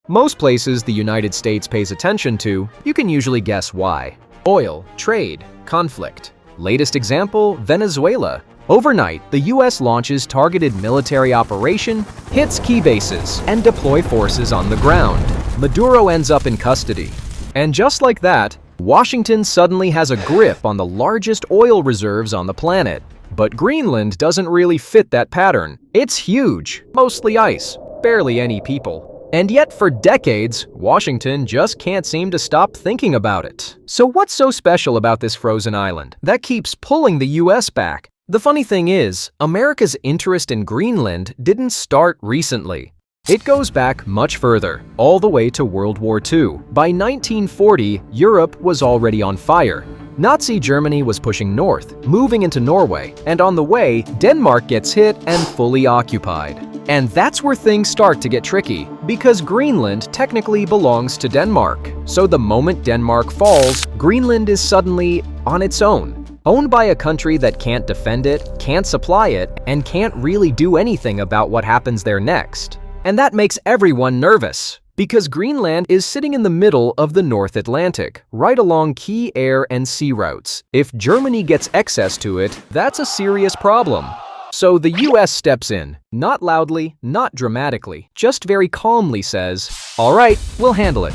Most places the United States pays attention to, you can usually guess why. Oil, trade, conflict. Latest example, Venezuela. Overnight, the US launches targeted military operation, hits key bases, and deploy forces on the ground. Maduro ends up in custody. And just like that, Washington suddenly has a grip on the largest oil reserves on the planet. But Greenland doesn't really fit that pattern. It's huge, mostly ice, barely any people. And yet for decades, Washington just can't seem to stop thinking about it. So what's so special about this frozen island that keeps pulling the US back? The funny thing is, America's interest in Greenland didn't start recently. It goes back much further, all the way to World War II. By 1940, Europe was already on fire. Nazi Germany was pushing north, moving into Norway, and on the way, Denmark gets hit and fully occupied. And that's where things start to get tricky, because Greenland technically belongs to Denmark. So the moment Denmark falls, Greenland is suddenly on its own, owned by a country that can't defend it, can't supply it, and can't really do anything about what happens there next. And that makes everyone nervous, because Greenland is sitting in the middle of the North Atlantic, right along key air and sea routes. If Germany gets access to it, that's a serious problem. So the US steps in, not loudly, not dramatically, just very calmly says, "All right, we'll handle it."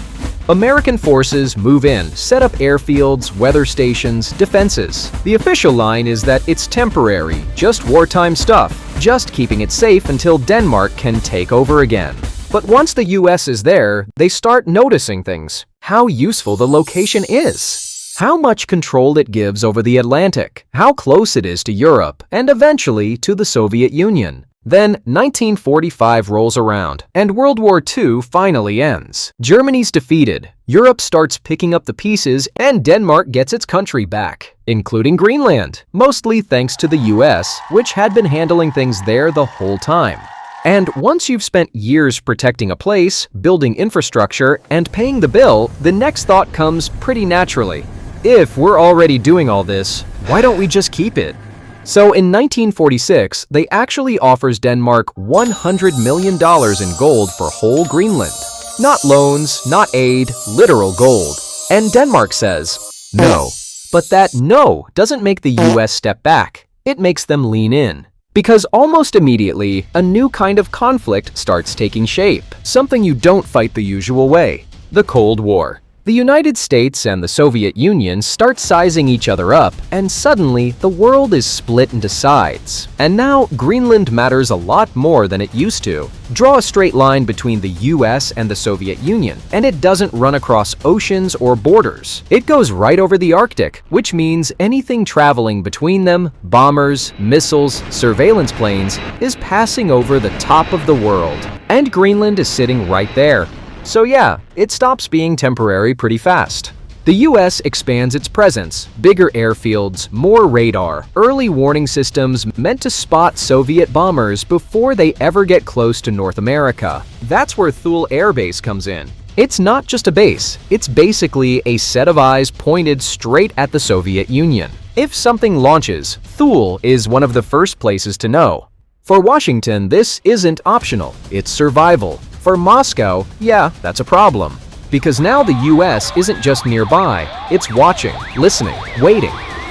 American forces move in, set up airfields, weather stations, defenses. The official line is that it's temporary, just wartime stuff, just keeping it safe until Denmark can take over again. But once the US is there, they start noticing things. How useful the location is. How much control it gives over the Atlantic, how close it is to Europe, and eventually to the Soviet Union. Then 1945 rolls around, and World War II finally ends. Germany's defeated, Europe starts picking up the pieces, and Denmark gets its country back, including Greenland, mostly thanks to the US, which had been handling things there the whole time. And once you've spent years protecting a place, building infrastructure, and paying the bill, the next thought comes pretty naturally. If we're already doing all this, why don't we just keep it? So in 1946, they actually offers Denmark $100 million in gold for whole Greenland. Not loans, not aid, literal gold. And Denmark says, no. But that no doesn't make the US step back. It makes them lean in. Because almost immediately, a new kind of conflict starts taking shape. Something you don't fight the usual way. The Cold War. The United States and the Soviet Union start sizing each other up, and suddenly the world is split into sides. And now Greenland matters a lot more than it used to. Draw a straight line between the US and the Soviet Union, and it doesn't run across oceans or borders. It goes right over the Arctic, which means anything traveling between them, bombers, missiles, surveillance planes, is passing over the top of the world. And Greenland is sitting right there. So yeah, it stops being temporary pretty fast. The US expands its presence, bigger airfields, more radar, early warning systems meant to spot Soviet bombers before they ever get close to North America. That's where Thule Air Base comes in. It's not just a base, it's basically a set of eyes pointed straight at the Soviet Union. If something launches, Thule is one of the first places to know. For Washington, this isn't optional, it's survival. For Moscow, yeah, that's a problem. Because now the US isn't just nearby, it's watching, listening, waiting.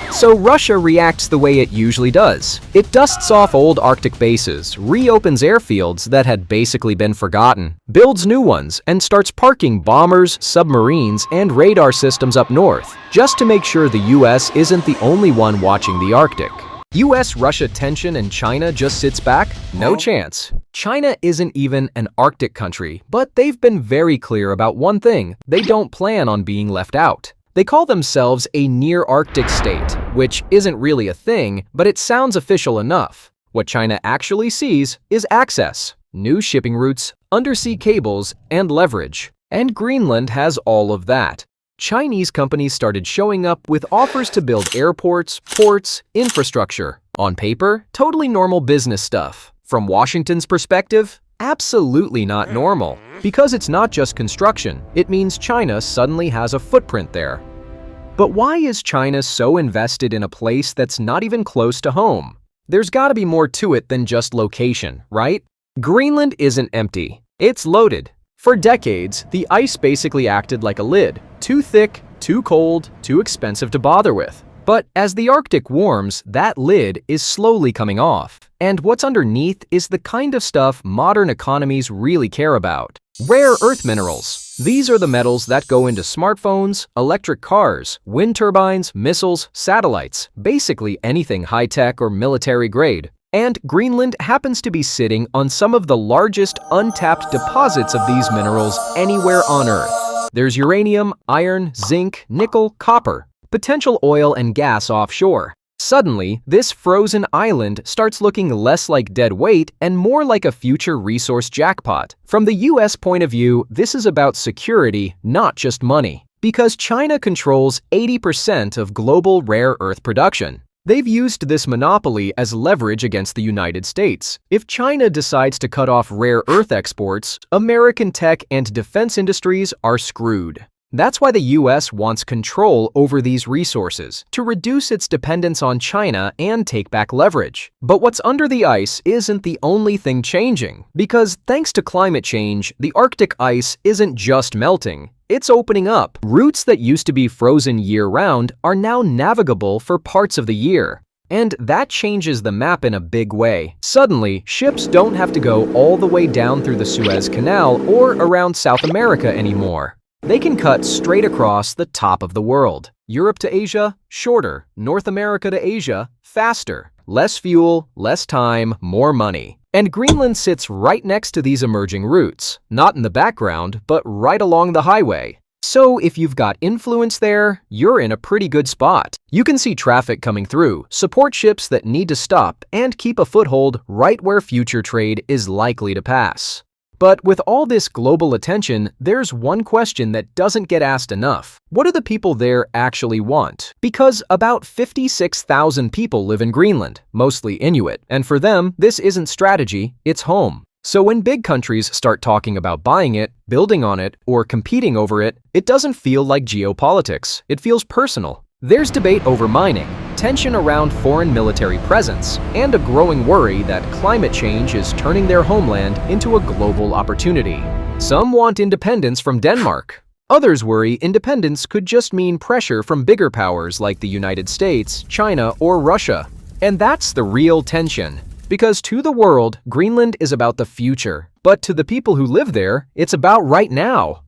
So Russia reacts the way it usually does. It dusts off old Arctic bases, reopens airfields that had basically been forgotten, builds new ones, and starts parking bombers, submarines, and radar systems up north, just to make sure the US isn't the only one watching the Arctic. US-Russia tension and China just sits back? No chance. China isn't even an Arctic country, but they've been very clear about one thing: they don't plan on being left out. They call themselves a near-Arctic state, which isn't really a thing, but it sounds official enough. What China actually sees is access, new shipping routes, undersea cables, and leverage. And Greenland has all of that. Chinese companies started showing up with offers to build airports, ports, infrastructure. On paper, totally normal business stuff. From Washington's perspective, absolutely not normal. Because it's not just construction, it means China suddenly has a footprint there. But why is China so invested in a place that's not even close to home? There's gotta be more to it than just location, right? Greenland isn't empty. It's loaded. For decades, the ice basically acted like a lid, too thick, too cold, too expensive to bother with. But as the Arctic warms, that lid is slowly coming off. And what's underneath is the kind of stuff modern economies really care about. Rare earth minerals. These are the metals that go into smartphones, electric cars, wind turbines, missiles, satellites, basically anything high-tech or military grade. And Greenland happens to be sitting on some of the largest untapped deposits of these minerals anywhere on Earth. There's uranium, iron, zinc, nickel, copper, potential oil and gas offshore. Suddenly, this frozen island starts looking less like dead weight and more like a future resource jackpot. From the US point of view, this is about security, not just money. Because China controls 80% of global rare earth production. They've used this monopoly as leverage against the United States. If China decides to cut off rare earth exports, American tech and defense industries are screwed. That's why the US wants control over these resources, to reduce its dependence on China and take back leverage. But what's under the ice isn't the only thing changing, because thanks to climate change, the Arctic ice isn't just melting. It's opening up. Routes that used to be frozen year-round are now navigable for parts of the year. And that changes the map in a big way. Suddenly, ships don't have to go all the way down through the Suez Canal or around South America anymore. They can cut straight across the top of the world. Europe to Asia, shorter. North America to Asia, faster. Less fuel, less time, more money. And Greenland sits right next to these emerging routes. Not in the background, but right along the highway. So if you've got influence there, you're in a pretty good spot. You can see traffic coming through, support ships that need to stop, and keep a foothold right where future trade is likely to pass. But with all this global attention, there's one question that doesn't get asked enough. What do the people there actually want? Because about 56,000 people live in Greenland, mostly Inuit, and for them, this isn't strategy, it's home. So when big countries start talking about buying it, building on it, or competing over it, it doesn't feel like geopolitics, it feels personal. There's debate over mining, tension around foreign military presence, and a growing worry that climate change is turning their homeland into a global opportunity. Some want independence from Denmark. Others worry independence could just mean pressure from bigger powers like the United States, China, or Russia. And that's the real tension. Because to the world, Greenland is about the future. But to the people who live there, it's about right now.